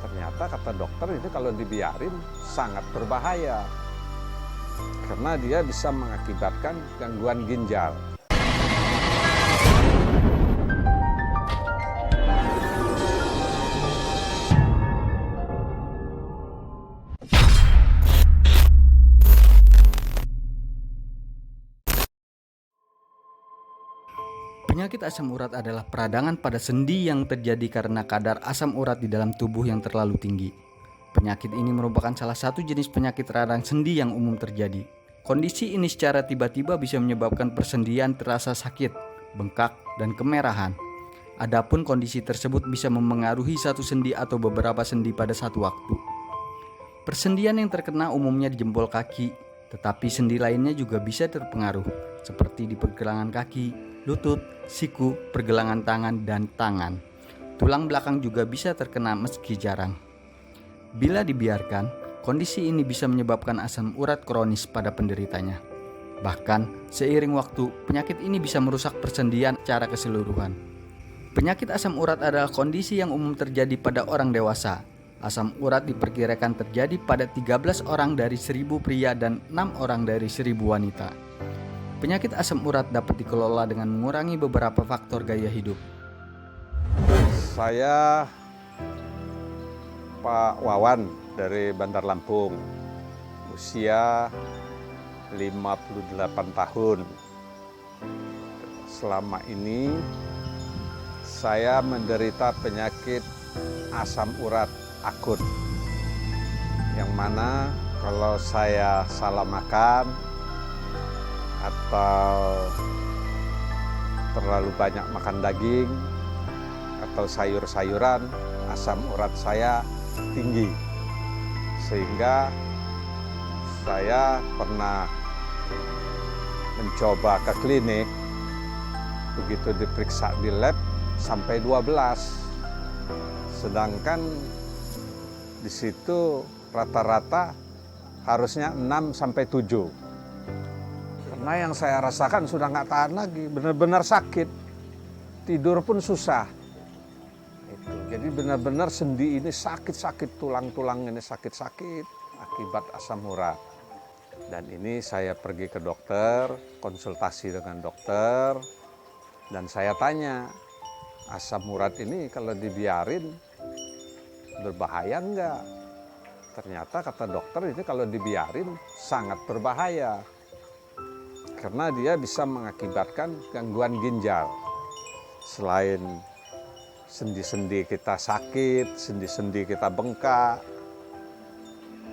Ternyata kata dokter itu kalau dibiarin sangat berbahaya karena dia bisa mengakibatkan gangguan ginjal. Penyakit asam urat adalah peradangan pada sendi yang terjadi karena kadar asam urat di dalam tubuh yang terlalu tinggi. Penyakit ini merupakan salah satu jenis penyakit radang sendi yang umum terjadi. Kondisi ini secara tiba-tiba bisa menyebabkan persendian terasa sakit, bengkak, dan kemerahan. Adapun kondisi tersebut bisa memengaruhi satu sendi atau beberapa sendi pada satu waktu. Persendian yang terkena umumnya di jempol kaki, tetapi sendi lainnya juga bisa terpengaruh, seperti di pergelangan kaki, lutut, siku, pergelangan tangan, dan tangan. Tulang belakang juga bisa terkena meski jarang. Bila dibiarkan, kondisi ini bisa menyebabkan asam urat kronis pada penderitanya. Bahkan, seiring waktu, penyakit ini bisa merusak persendian secara keseluruhan. Penyakit asam urat adalah kondisi yang umum terjadi pada orang dewasa. Asam urat diperkirakan terjadi pada 13 orang dari 1.000 pria dan 6 orang dari 1.000 wanita. Penyakit asam urat dapat dikelola dengan mengurangi beberapa faktor gaya hidup. Saya Pak Wawan dari Bandar Lampung, usia 58 tahun. Selama ini saya menderita penyakit asam urat akut, yang mana kalau saya salah makan atau terlalu banyak makan daging atau sayur-sayuran, asam urat saya tinggi, sehingga saya pernah mencoba ke klinik. Begitu diperiksa di lab sampai 12, sedangkan di situ rata-rata harusnya 6 sampai 7. Karena yang saya rasakan sudah nggak tahan lagi, benar-benar sakit, tidur pun susah. Jadi benar-benar sendi ini sakit-sakit, tulang-tulang ini sakit-sakit akibat asam urat. Dan ini saya pergi ke dokter, konsultasi dengan dokter, dan saya tanya, asam urat ini kalau dibiarin berbahaya enggak? Ternyata kata dokter ini kalau dibiarin sangat berbahaya karena dia bisa mengakibatkan gangguan ginjal. Selain sendi-sendi kita sakit, sendi-sendi kita bengkak,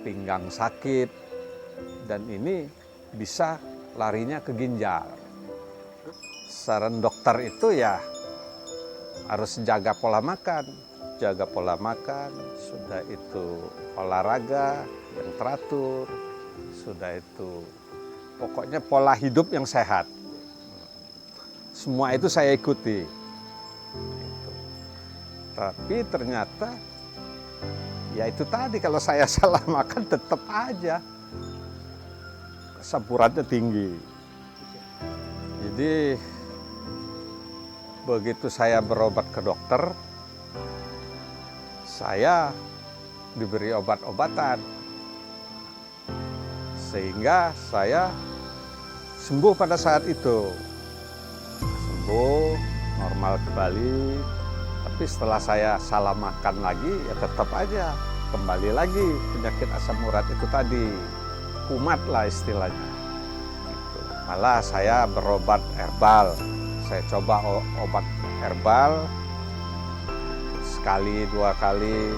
pinggang sakit, dan ini bisa larinya ke ginjal. Saran dokter itu ya harus jaga pola makan. Jaga pola makan, sudah itu olahraga yang teratur, sudah itu pokoknya pola hidup yang sehat. Semua itu saya ikuti. Tapi ternyata ya itu tadi, kalau saya salah makan tetap aja asam uratnya tinggi. Jadi begitu saya berobat ke dokter, saya diberi obat-obatan sehingga saya sembuh pada saat itu. Sembuh, normal kembali. Tapi setelah saya salah makan lagi, ya tetap aja kembali lagi penyakit asam urat itu tadi. Kumat lah istilahnya. Gitu. Malah saya berobat herbal. Saya coba obat herbal, sekali, 2 kali,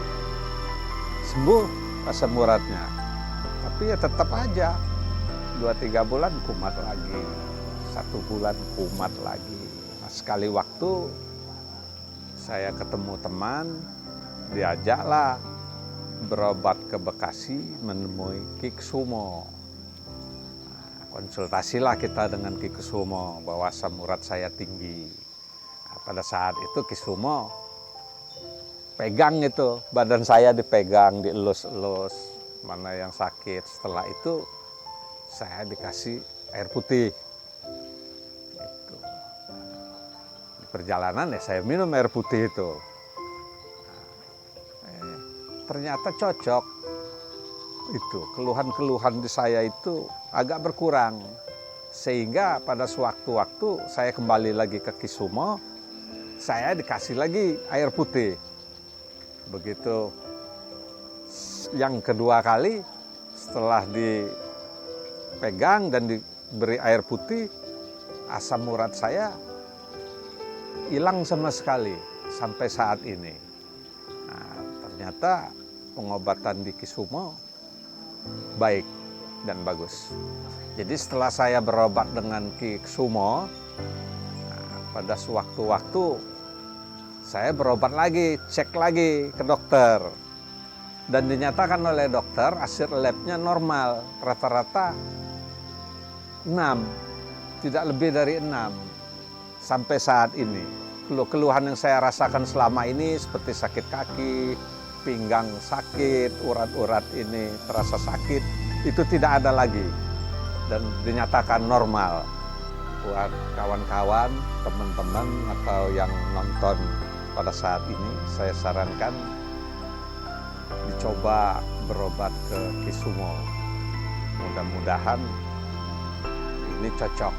sembuh asam uratnya. Tapi ya tetap aja 2-3 bulan kumat lagi, 1 bulan kumat lagi. Nah, sekali waktu saya ketemu teman, diajaklah berobat ke Bekasi menemui Ki Kusumo. Nah, konsultasilah kita dengan Ki Kusumo bahwa asam urat saya tinggi. Nah, pada saat itu Ki Kusumo pegang itu, badan saya dipegang, dielus-elus, mana yang sakit. Setelah itu saya dikasih air putih. Itu. Di perjalanan ya saya minum air putih itu. ternyata cocok. Itu keluhan-keluhan di saya itu agak berkurang. Sehingga pada sewaktu-waktu saya kembali lagi ke Kisumo, saya dikasih lagi air putih. Begitu yang kedua kali setelah dipegang dan diberi air putih, asam urat saya hilang sama sekali sampai saat ini. Nah, ternyata pengobatan di Kisumo baik dan bagus. Jadi setelah saya berobat dengan Ki Kusumo, pada sewaktu-waktu saya berobat lagi, cek lagi ke dokter. Dan dinyatakan oleh dokter hasil labnya normal, rata-rata 6, tidak lebih dari 6 sampai saat ini. Keluhan yang saya rasakan selama ini seperti sakit kaki, pinggang sakit, urat-urat ini terasa sakit, itu tidak ada lagi dan dinyatakan normal. Buat kawan-kawan, teman-teman atau yang nonton pada saat ini, saya sarankan dicoba berobat ke Kisumo. Mudah-mudahan ini cocok.